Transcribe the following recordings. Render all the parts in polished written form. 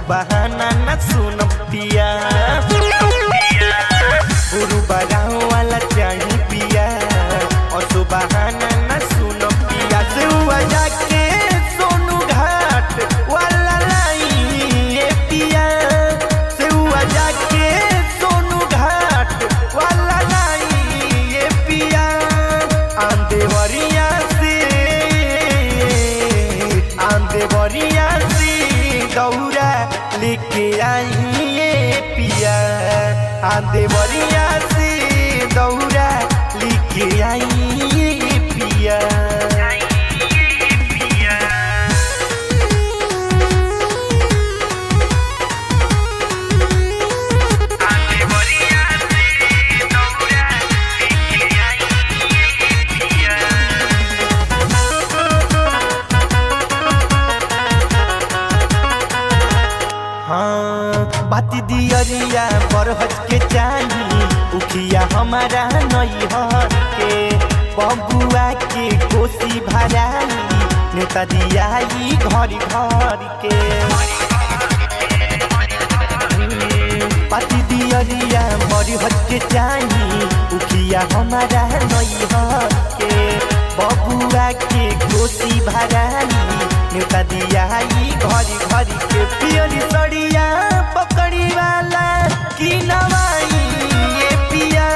बहाना न सुन पिया गुरु बराहो वाला चाही पिया और बहाना न सुन पिया से हुआ जाके सोनू घाट वाला लाई ये पिया से हुआ जाके सोनू घाट वाला लाई ये पिया आंधे वरिया से दौरा लेके आई ये पिया आंधे वरिया से दौरा लेके आई ये पिया बाती दियरिया बरहज के चाही उखिया हमारा नई हर के बबुआ के कोसी भराई नेता दियाई घर घर के बाती दियरिया बरहज के चाही उखिया हमारा नई हर के बबुआ के कोसी भराई नेता दियाई घर घर के पियरी सड़िया पकड़ी वाला की नवाई ये पिया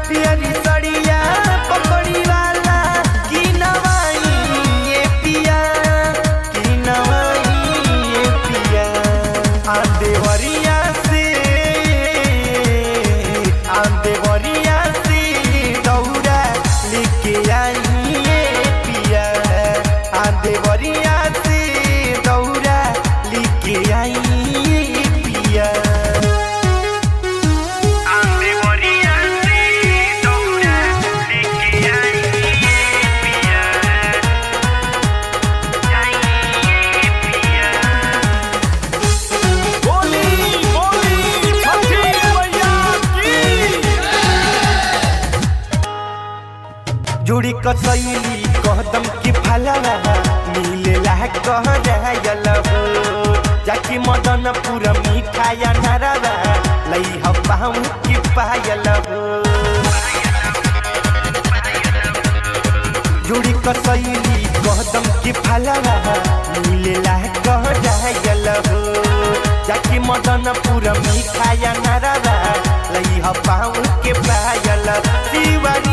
पियरी सड़िया पकड़ी वाला की नवाई ये पिया की नवाई ये पिया आंधे वरिया से दौड़ा लेके आई ये पिया आंधे वरिया से दौड़ा लेके आई जोड़ी कसैली कहदम की फलवा मिलेला कह जायल हो जाके मदनपुर मिठाया नरवा लई हम की पायल हो जोड़ी कसैली कहदम की फलवा मिलेला कह जायल हो जाके मदनपुर मिठाया नरवा लई हम के पायल शिवारी